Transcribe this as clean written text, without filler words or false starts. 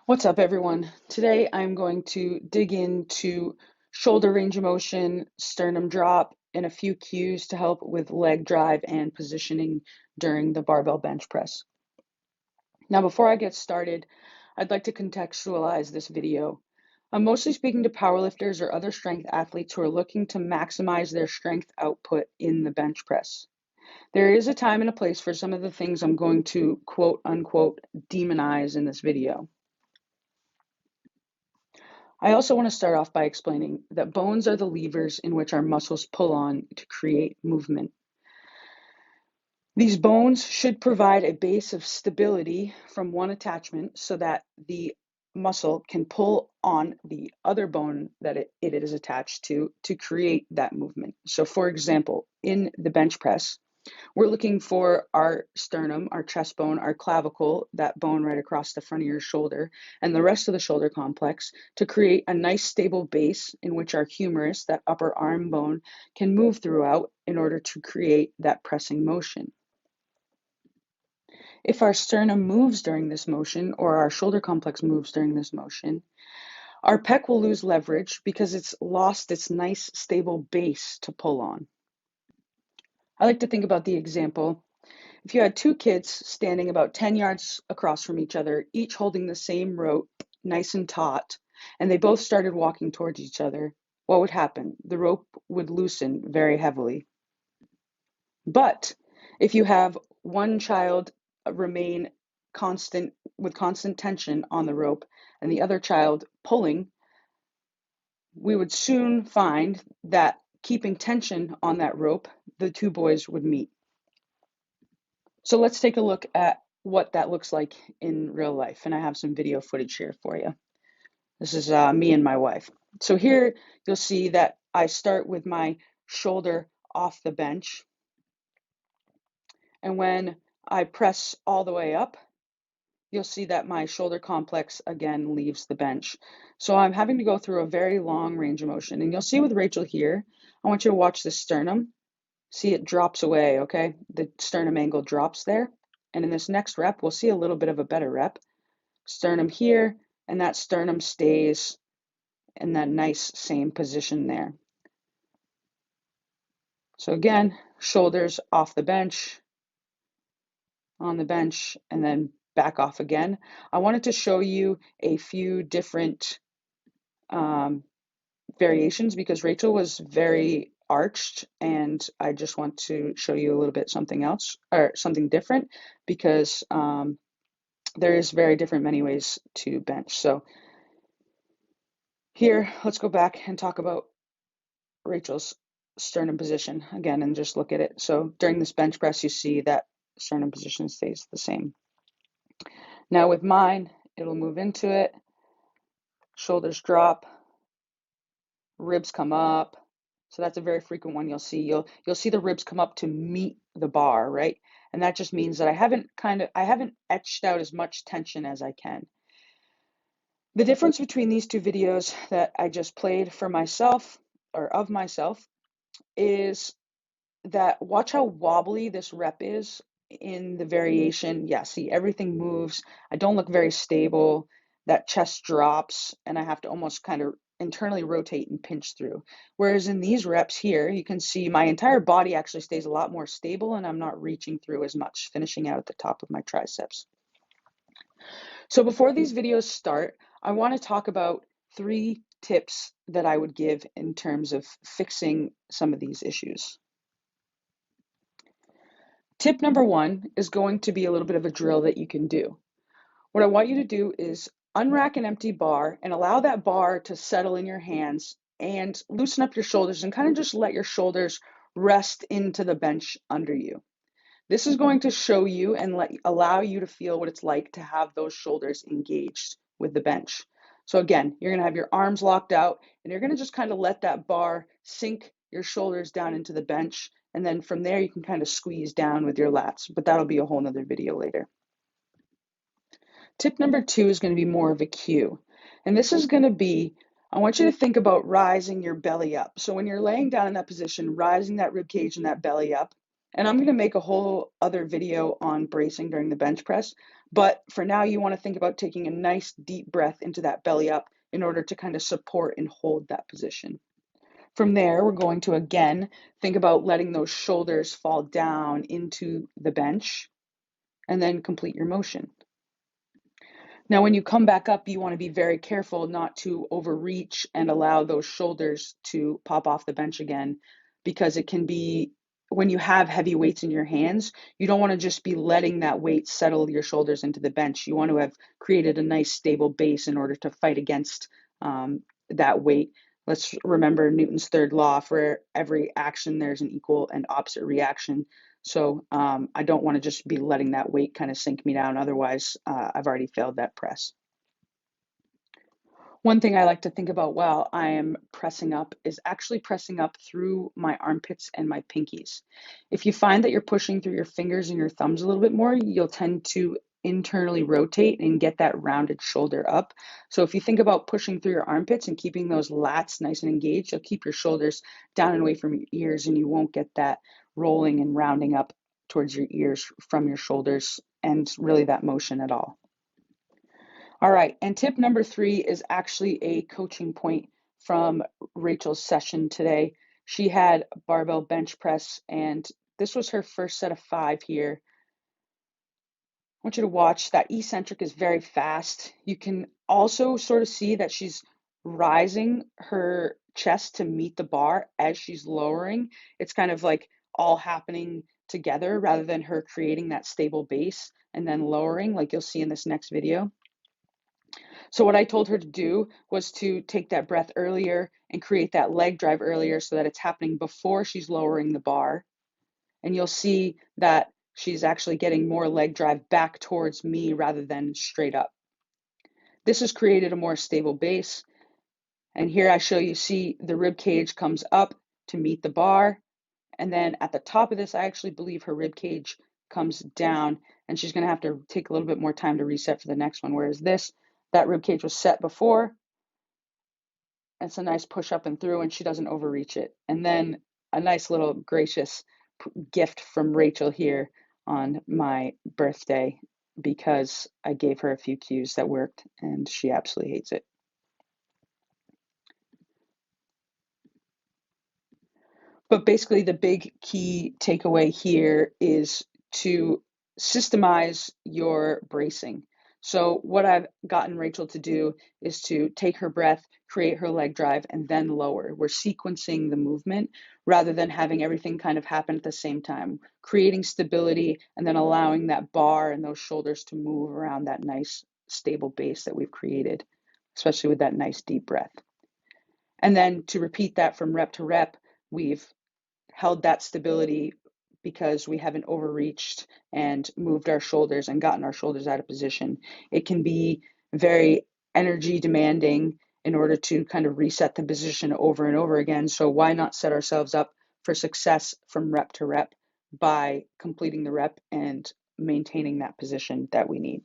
What's up, everyone? Today I'm going to dig into shoulder range of motion, sternum drop, and a few cues to help with leg drive and positioning during the barbell bench press. Now, before I get started, I'd like to contextualize this video. I'm mostly speaking to powerlifters or other strength athletes who are looking to maximize their strength output in the bench press. There is a time and a place for some of the things I'm going to quote unquote demonize in this video. I also want to start off by explaining that bones are the levers in which our muscles pull on to create movement. These bones should provide a base of stability from one attachment so that the muscle can pull on the other bone that it is attached to create that movement. So for example, in the bench press, we're looking for our sternum, our chest bone, our clavicle, that bone right across the front of your shoulder, and the rest of the shoulder complex to create a nice stable base in which our humerus, that upper arm bone, can move throughout in order to create that pressing motion. If our sternum moves during this motion or our shoulder complex moves during this motion, our pec will lose leverage because it's lost its nice stable base to pull on. I like to think about the example. If you had two kids standing about 10 yards across from each other, each holding the same rope, nice and taut, and they both started walking towards each other, what would happen? The rope would loosen very heavily. But if you have one child remain constant with constant tension on the rope and the other child pulling, we would soon find that keeping tension on that rope, the two boys would meet. So let's take a look at what that looks like in real life. And I have some video footage here for you. This is me and my wife. So here you'll see that I start with my shoulder off the bench. And when I press all the way up, you'll see that my shoulder complex again leaves the bench. So I'm having to go through a very long range of motion. And you'll see with Rachel here, I want you to watch the sternum. See, it drops away, okay? The sternum angle drops there. And in this next rep, we'll see a little bit of a better rep. Sternum here, and that sternum stays in that nice same position there. So again, shoulders off the bench, on the bench, and then back off again. I wanted to show you a few different variations because Rachel was very arched, and I just want to show you a little bit something else or something different because there is very different many ways to bench. So here, let's go back and talk about Rachel's sternum position again and just look at it. So during this bench press, you see that sternum position stays the same. Now with mine, it'll move into it, shoulders drop, ribs come up. So that's a very frequent one you'll see. You'll see the ribs come up to meet the bar, right? And that just means that I haven't etched out as much tension as I can. The difference between these two videos that I just played for myself or of myself is that watch how wobbly this rep is in the variation. Yeah, see, everything moves. I don't look very stable. That chest drops, and I have to almost kind of internally rotate and pinch through. Whereas in these reps here, you can see my entire body actually stays a lot more stable, and I'm not reaching through as much, finishing out at the top of my triceps. So before these videos start, I want to talk about 3 tips that I would give in terms of fixing some of these issues. Tip number 1 is going to be a little bit of a drill that you can do. What I want you to do is unrack an empty bar and allow that bar to settle in your hands and loosen up your shoulders and kind of just let your shoulders rest into the bench under you. This is going to show you and allow you to feel what it's like to have those shoulders engaged with the bench. So again, you're going to have your arms locked out and you're going to just kind of let that bar sink your shoulders down into the bench. And then from there, you can kind of squeeze down with your lats, but that'll be a whole nother video later. Tip number 2 is going to be more of a cue. And this is going to be, I want you to think about rising your belly up. So when you're laying down in that position, rising that rib cage and that belly up, And I'm going to make a whole other video on bracing during the bench press. But for now, you want to think about taking a nice deep breath into that belly up in order to kind of support and hold that position. From there, we're going to again think about letting those shoulders fall down into the bench and then complete your motion. Now, when you come back up, you want to be very careful not to overreach and allow those shoulders to pop off the bench again, because it can be, when you have heavy weights in your hands, you don't want to just be letting that weight settle your shoulders into the bench. You want to have created a nice stable base in order to fight against that weight. Let's remember Newton's third law: for every action, there's an equal and opposite reaction. So I don't want to just be letting that weight kind of sink me down. Otherwise, I've already failed that press. One thing I like to think about while I am pressing up is actually pressing up through my armpits and my pinkies. If you find that you're pushing through your fingers and your thumbs a little bit more, you'll tend to internally rotate and get that rounded shoulder up. So if you think about pushing through your armpits and keeping those lats nice and engaged, you'll keep your shoulders down and away from your ears, and you won't get that rolling and rounding up towards your ears from your shoulders and really that motion at all. All right, and tip number 3 is actually a coaching point from Rachel's session today. She had barbell bench press, and this was her first set of 5 here. I want you to watch that eccentric is very fast. You can also sort of see that she's rising her chest to meet the bar as she's lowering. It's kind of like all happening together rather than her creating that stable base and then lowering, like you'll see in this next video. So what I told her to do was to take that breath earlier and create that leg drive earlier so that it's happening before she's lowering the bar. And you'll see that she's actually getting more leg drive back towards me rather than straight up. This has created a more stable base. And here I show you, see the rib cage comes up to meet the bar. And then at the top of this, I actually believe her rib cage comes down, and she's going to have to take a little bit more time to reset for the next one. Whereas this, that rib cage was set before. It's a nice push up and through, and she doesn't overreach it. And then a nice little gracious gift from Rachel here on my birthday, because I gave her a few cues that worked, and she absolutely hates it. But basically, the big key takeaway here is to systemize your bracing. So what I've gotten Rachel to do is to take her breath, create her leg drive, and then lower. We're sequencing the movement rather than having everything kind of happen at the same time, creating stability and then allowing that bar and those shoulders to move around that nice stable base that we've created, especially with that nice deep breath. And then to repeat that from rep to rep, we've held that stability because we haven't overreached and moved our shoulders and gotten our shoulders out of position. It can be very energy demanding in order to kind of reset the position over and over again. So why not set ourselves up for success from rep to rep by completing the rep and maintaining that position that we need?